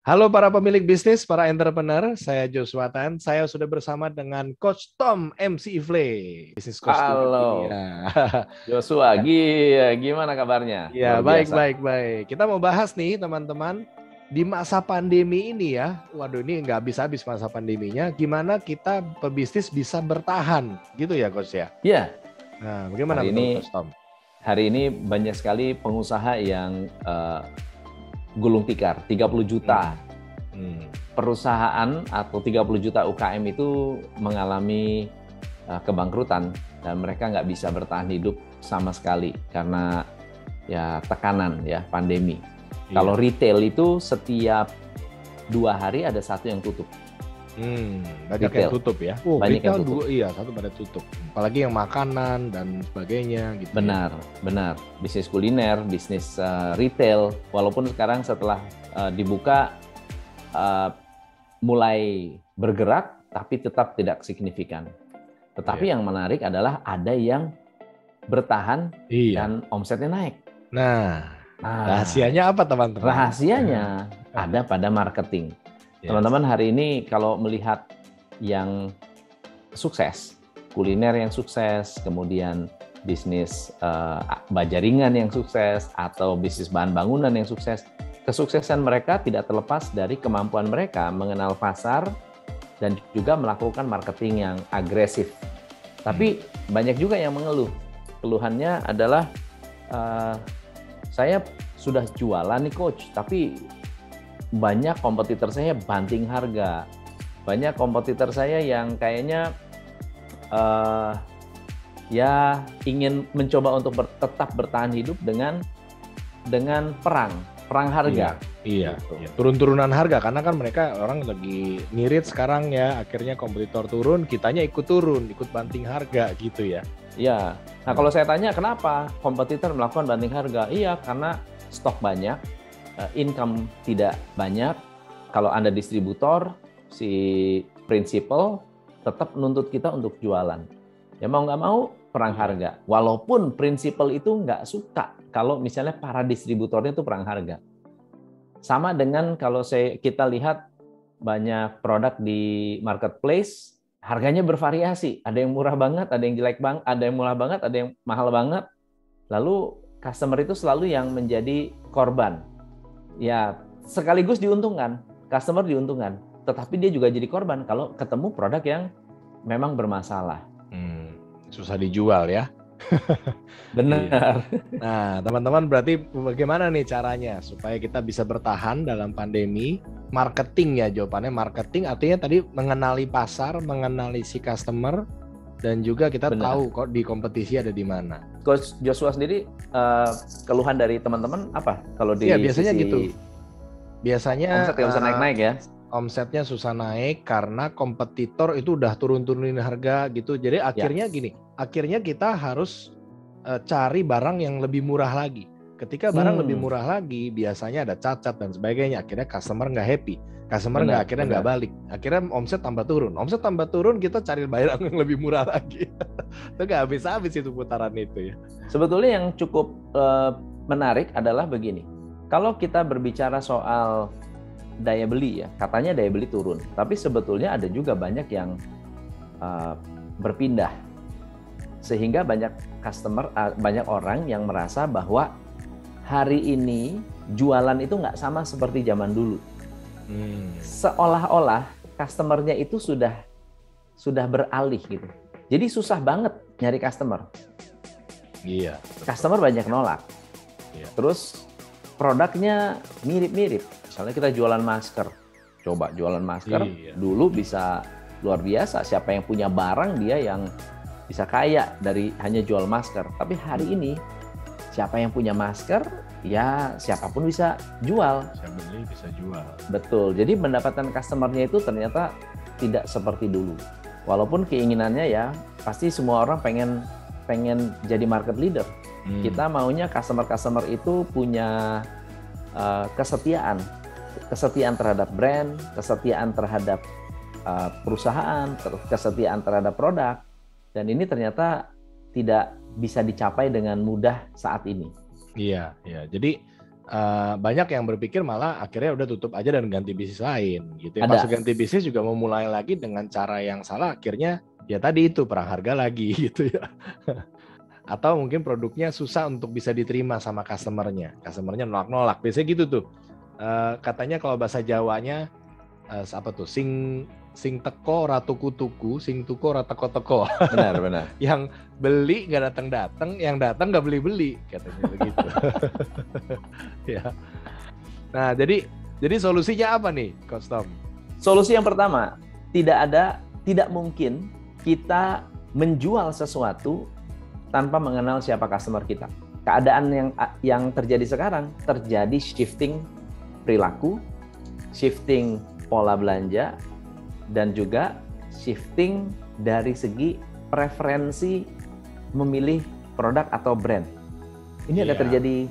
Halo para pemilik bisnis, para entrepreneur, saya Joshua Tan. Saya sudah bersama dengan Coach Tom MC Ifle, bisnis coach di Halo, dunia. Joshua. Gimana kabarnya? Ya, Luar baik, biasa. baik, baik. Kita mau bahas nih teman-teman, di masa pandemi ini ya, waduh ini nggak habis-habis masa pandeminya, gimana kita pebisnis bisa bertahan, gitu ya Coach ya? Ya, Nah, bagaimana hari menurut ini Coach Tom? hari ini banyak sekali pengusaha yang gulung tikar, 30 Hmm. juta Hmm. perusahaan atau 30 juta UKM itu mengalami kebangkrutan dan mereka nggak bisa bertahan hidup sama sekali karena ya tekanan ya pandemi. Kalau Iya. retail itu setiap 2 hari ada satu yang tutup. Banyak yang Retail, tutup ya. Oh, banyak yang retail tutup. dua, iya satu pada tutup. Apalagi yang makanan dan sebagainya gitu ya. Benar, benar. Bisnis kuliner, bisnis retail, walaupun sekarang setelah dibuka uh, mulai bergerak, tapi tetap tidak signifikan. Tetapi Iya. yang menarik adalah ada yang bertahan Iya. dan omsetnya naik. Nah, Nah, rahasianya apa teman-teman? rahasianya ada pada marketing. Yes. Teman-teman hari ini kalau melihat yang sukses, kuliner yang sukses, kemudian bisnis baja ringan yang sukses, atau bisnis bahan bangunan yang sukses, kesuksesan mereka tidak terlepas dari kemampuan mereka mengenal pasar dan juga melakukan marketing yang agresif. Tapi banyak juga yang mengeluh. Keluhannya adalah, saya sudah jualan nih coach, tapi banyak kompetitor saya banting harga. Banyak kompetitor saya yang kayaknya ya ingin mencoba untuk tetap bertahan hidup dengan perang Iya, harga. iya, Gitu. iya. Turun-turunan harga karena kan mereka orang lagi ngirit sekarang ya, akhirnya kompetitor turun, kitanya ikut turun, ikut banting harga gitu ya. Ya. Nah, kalau saya tanya kenapa kompetitor melakukan banting harga? Iya, karena stok banyak, income tidak banyak. Kalau Anda distributor, si prinsipal tetap nuntut kita untuk jualan. Ya mau nggak mau perang Iya. harga. Walaupun prinsipal itu nggak suka kalau misalnya para distributornya itu perang harga. Sama dengan kalau kita lihat banyak produk di marketplace, harganya bervariasi. Ada yang murah banget, ada yang jelek banget, ada yang murah banget, ada yang mahal banget. Lalu customer itu selalu yang menjadi korban. Ya, sekaligus diuntungkan, customer diuntungkan, tetapi dia juga jadi korban kalau ketemu produk yang memang bermasalah. Susah dijual ya. Iya. Benar. Nah, teman-teman berarti bagaimana nih caranya supaya kita bisa bertahan dalam pandemi? Marketing ya jawabannya, marketing artinya tadi mengenali pasar, mengenali si customer, dan juga kita Benar. tahu kok di kompetisi ada di mana. Coach Joshua sendiri, keluhan dari teman-teman apa kalau Iya, di biasanya gitu. sisi Biasanya omset yang bisa naik-naik ya? omsetnya susah naik karena kompetitor itu udah turun-turunin harga gitu. Jadi Ya. akhirnya gini, akhirnya kita harus cari barang yang lebih murah lagi. Ketika barang lebih murah lagi, biasanya ada cacat dan sebagainya. Akhirnya customer nggak happy, customer Benar, akhirnya nggak benar. balik. Akhirnya omset tambah turun. Omset tambah turun, kita cari barang yang lebih murah lagi. Itu nggak habis-habis itu putaran itu ya. Sebetulnya yang cukup menarik adalah begini. Kalau kita berbicara soal daya beli ya, katanya daya beli turun. Tapi sebetulnya ada juga banyak yang berpindah. Sehingga banyak banyak orang yang merasa bahwa hari ini jualan itu nggak sama seperti zaman dulu. Seolah-olah customer-nya itu sudah beralih gitu. Jadi susah banget nyari customer. Iya. Customer banyak nolak. Iya. Terus produknya mirip-mirip. Misalnya kita jualan masker. Coba jualan masker, Iya. dulu bisa luar biasa. Siapa yang punya barang dia yang bisa kaya dari hanya jual masker. Tapi hari ini siapa yang punya masker, ya siapapun bisa jual. Bisa beli, bisa jual. Betul. Jadi mendapatkan customer-nya itu ternyata tidak seperti dulu. Walaupun keinginannya ya pasti semua orang pengen jadi market leader. Kita maunya customer itu punya kesetiaan terhadap brand, kesetiaan terhadap perusahaan, kesetiaan terhadap produk. Dan ini ternyata tidak bisa dicapai dengan mudah saat ini. Iya, iya. Jadi banyak yang berpikir malah akhirnya udah tutup aja dan ganti bisnis lain gitu ya. Ada. Pas ganti bisnis juga mau mulai lagi dengan cara yang salah, akhirnya ya tadi itu perang harga lagi gitu ya. Atau mungkin produknya susah untuk bisa diterima sama customernya nolak-nolak. Biasanya gitu tuh. Katanya kalau bahasa Jawanya apa tuh, sing teko ora tuku-tuku, sing tuku ora teko-teko. Benar. Yang beli nggak datang-datang, yang datang nggak beli-beli, katanya begitu. Ya. Nah, jadi solusinya apa nih, Coach Tom? Solusi yang pertama, tidak mungkin kita menjual sesuatu tanpa mengenal siapa customer kita. Keadaan yang terjadi sekarang, terjadi shifting perilaku, shifting pola belanja, dan juga shifting dari segi preferensi memilih produk atau brand. Ini ada terjadi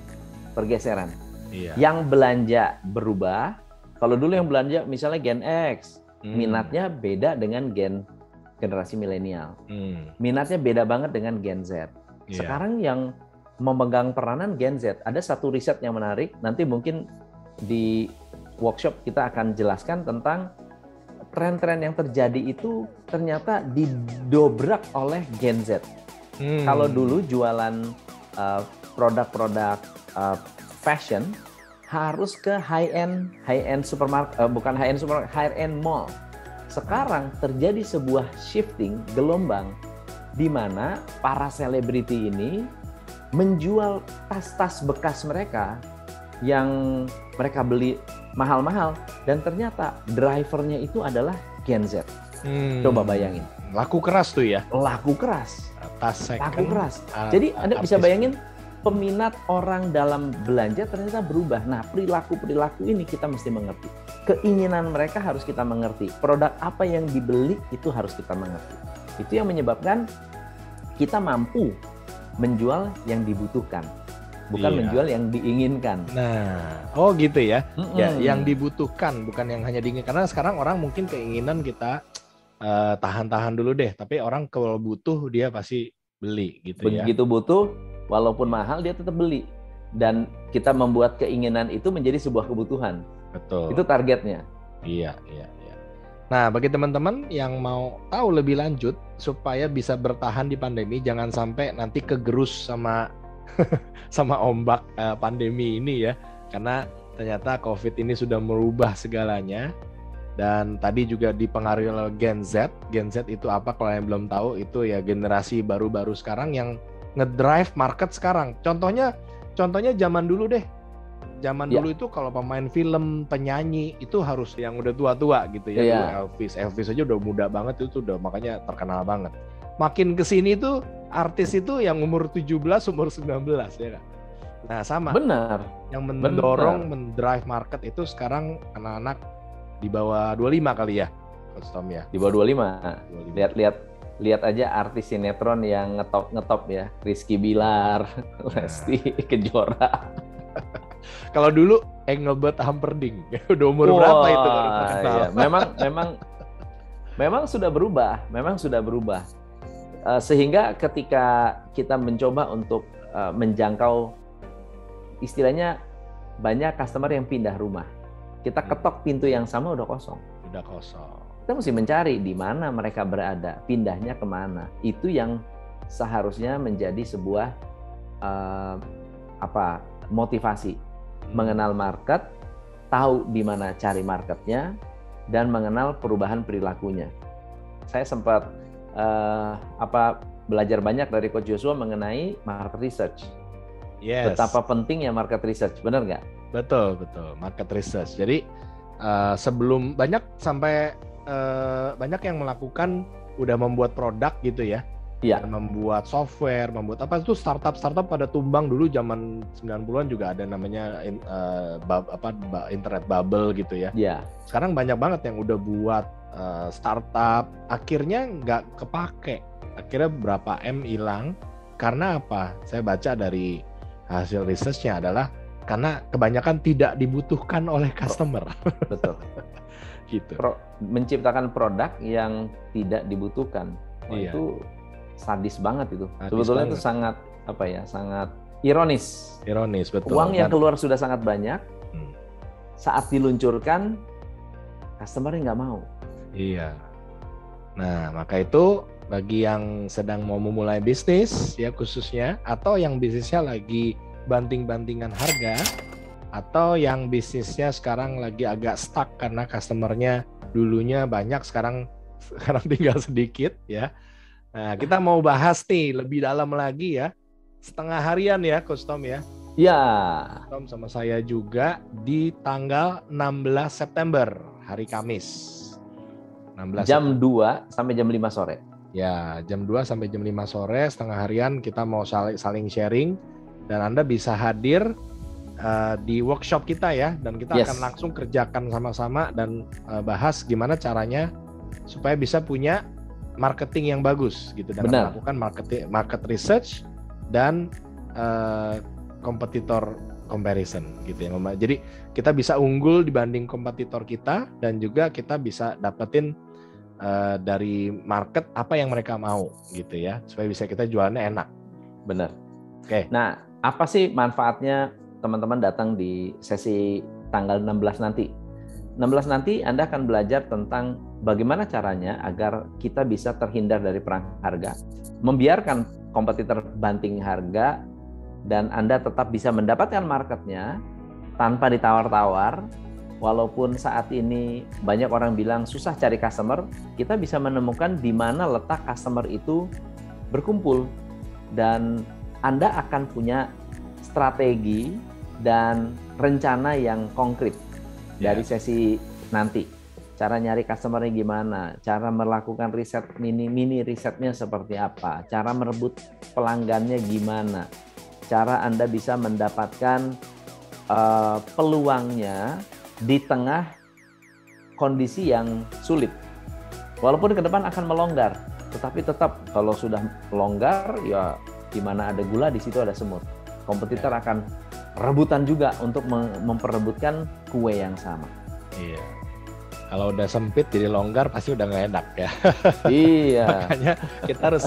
pergeseran. Yang belanja berubah. Kalau dulu yang belanja misalnya Gen X, minatnya beda dengan generasi milenial. Minatnya beda banget dengan Gen Z. Sekarang yang memegang peranan Gen Z. Ada satu riset yang menarik, nanti mungkin di workshop kita akan jelaskan tentang tren-tren yang terjadi itu ternyata didobrak oleh Gen Z. Kalau dulu jualan produk-produk fashion harus ke high-end supermarket, bukan high-end supermarket, high-end mall. Sekarang terjadi sebuah shifting, gelombang, di mana para selebriti ini menjual tas-tas bekas mereka yang mereka beli mahal-mahal, dan ternyata drivernya itu adalah Gen Z. Coba bayangin. Laku keras tuh ya? Laku keras. Laku keras. Jadi Anda bisa bayangin, peminat orang dalam belanja ternyata berubah. Nah, perilaku-perilaku ini kita mesti mengerti. Keinginan mereka harus kita mengerti. Produk apa yang dibeli itu harus kita mengerti. Itu yang menyebabkan kita mampu menjual yang dibutuhkan, bukan menjual yang diinginkan. Nah, oh gitu ya. Ya, yang dibutuhkan, bukan yang hanya diinginkan. Karena sekarang orang mungkin keinginan kita tahan-tahan dulu deh, tapi orang kalau butuh dia pasti beli gitu ya. Begitu butuh, walaupun mahal dia tetap beli. Dan kita membuat keinginan itu menjadi sebuah kebutuhan. Betul. Itu targetnya. Iya. Nah, bagi teman-teman yang mau tahu lebih lanjut supaya bisa bertahan di pandemi, jangan sampai nanti kegerus sama ombak pandemi ini ya. Karena ternyata COVID ini sudah merubah segalanya. Dan tadi juga dipengaruhi oleh Gen Z. Gen Z itu apa kalau yang belum tahu? Itu ya generasi baru-baru sekarang yang ngedrive market sekarang. Contohnya zaman dulu deh. Zaman dulu itu kalau pemain film, penyanyi itu harus yang udah tua-tua gitu ya. Elvis aja udah muda banget, itu udah makanya terkenal banget. Makin kesini tuh artis itu yang umur 17, umur 19 ya kan. Nah sama. Benar. Yang mendrive market itu sekarang anak-anak di bawah 25 kali ya, Coach Tom ya. Di bawah 25. Lihat aja artis sinetron yang ngetop ya. Rizky Bilar, Lesti Kejora. Kalau dulu Engelbert Humperdinck, udah umur berapa itu? Iya. Memang sudah berubah. Sehingga ketika kita mencoba untuk menjangkau, istilahnya banyak customer yang pindah rumah. Kita ketok pintu yang sama udah kosong. Kita mesti mencari di mana mereka berada, pindahnya kemana. Itu yang seharusnya menjadi sebuah motivasi. Mengenal market, tahu di mana cari marketnya, dan mengenal perubahan perilakunya. Saya sempat belajar banyak dari Coach Joshua mengenai market research. Yes. Betapa pentingnya market research, benar nggak? Betul, market research. Jadi sebelum banyak yang melakukan udah membuat produk gitu ya. Iya. Membuat software, membuat apa itu startup pada tumbang dulu zaman 90-an juga ada namanya internet bubble gitu ya. Iya. Sekarang banyak banget yang udah buat startup, akhirnya nggak kepake. Akhirnya berapa M hilang. Karena apa? Saya baca dari hasil researchnya adalah karena kebanyakan tidak dibutuhkan oleh customer. Betul. Gitu. Menciptakan produk yang tidak dibutuhkan. Itu sadis banget itu. Sebetulnya itu sangat Ironis. Ironis, betul. Uang yang keluar sudah sangat banyak, saat diluncurkan, customer-nya nggak mau. Iya. Nah, maka itu bagi yang sedang mau memulai bisnis, ya khususnya, atau yang bisnisnya lagi banting-bantingan harga, atau yang bisnisnya sekarang lagi agak stuck karena customer-nya dulunya banyak, sekarang tinggal sedikit, ya. Nah, kita mau bahas nih lebih dalam lagi ya. Setengah harian ya, Coach Tom ya. Ya. Tom sama saya juga di tanggal 16 September, hari Kamis. 16 jam 2 sampai jam 5 sore. Ya, jam 2 sampai jam 5 sore, setengah harian kita mau saling sharing. Dan Anda bisa hadir di workshop kita ya. Dan kita akan langsung kerjakan sama-sama dan bahas gimana caranya supaya bisa punya marketing yang bagus gitu. Dan melakukan market research dan kompetitor comparison gitu ya. Jadi kita bisa unggul dibanding kompetitor kita dan juga kita bisa dapetin dari market apa yang mereka mau gitu ya, supaya bisa kita jualnya enak. Benar. Oke. Nah, apa sih manfaatnya teman-teman datang di sesi tanggal 16 nanti? 16 nanti Anda akan belajar tentang bagaimana caranya agar kita bisa terhindar dari perang harga, membiarkan kompetitor banting harga, dan Anda tetap bisa mendapatkan marketnya tanpa ditawar-tawar. Walaupun saat ini banyak orang bilang susah cari customer, kita bisa menemukan di mana letak customer itu berkumpul. Dan Anda akan punya strategi dan rencana yang konkret dari sesi nanti. Cara nyari customer-nya gimana, cara melakukan riset mini risetnya seperti apa, cara merebut pelanggannya gimana, cara Anda bisa mendapatkan peluangnya di tengah kondisi yang sulit. Walaupun ke depan akan melonggar, tetapi tetap kalau sudah longgar, ya di mana ada gula di situ ada semut. Kompetitor akan rebutan juga untuk memperebutkan kue yang sama. Iya. Kalau udah sempit jadi longgar pasti udah nggak enak ya. Iya. Makanya kita harus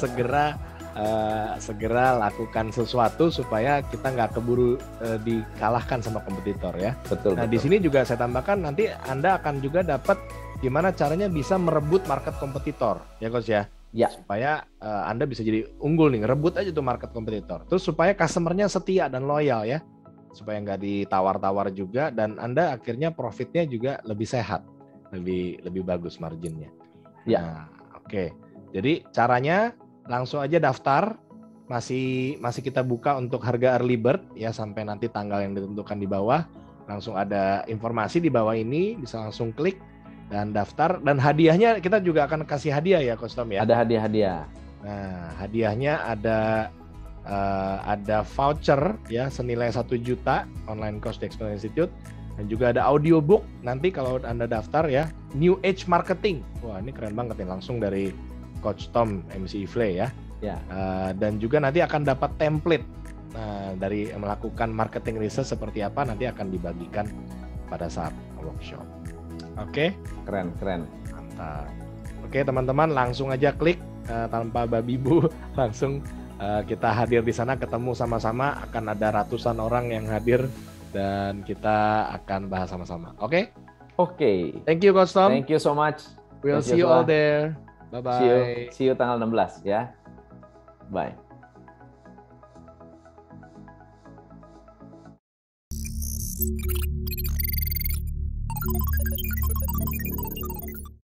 segera lakukan sesuatu supaya kita nggak keburu dikalahkan sama kompetitor ya. Betul. Nah, di sini juga saya tambahkan nanti Anda akan juga dapat gimana caranya bisa merebut market kompetitor ya Coach ya. Ya. Supaya Anda bisa jadi unggul nih, rebut aja tuh market kompetitor. Terus supaya customer-nya setia dan loyal ya. Supaya nggak ditawar-tawar juga dan Anda akhirnya profitnya juga lebih sehat. Lebih bagus marginnya. Ya. Nah, oke. Jadi caranya langsung aja daftar. Masih kita buka untuk harga early bird ya sampai nanti tanggal yang ditentukan di bawah. Langsung ada informasi di bawah ini, bisa langsung klik dan daftar. Dan hadiahnya kita juga akan kasih hadiah ya Coach Tom ya. Ada hadiah-hadiah. Nah, hadiahnya ada voucher ya senilai 1 juta online course di Exponent Institute. Dan juga ada audiobook nanti kalau Anda daftar ya, New Age Marketing. Wah, ini keren banget nih, langsung dari Coach Tom MC Ifle ya. Ya. Dan juga nanti akan dapat template. Nah, dari melakukan marketing research seperti apa nanti akan dibagikan pada saat workshop. Oke? Keren. Mantap. Oke, teman-teman langsung aja klik tanpa babi bu, langsung kita hadir di sana, ketemu sama-sama, akan ada ratusan orang yang hadir. Dan kita akan bahas sama-sama. Oke? Oke. Thank you Coach Tom. Thank you so much. We'll see you all there. Bye-bye. See you tanggal 16 ya. Bye.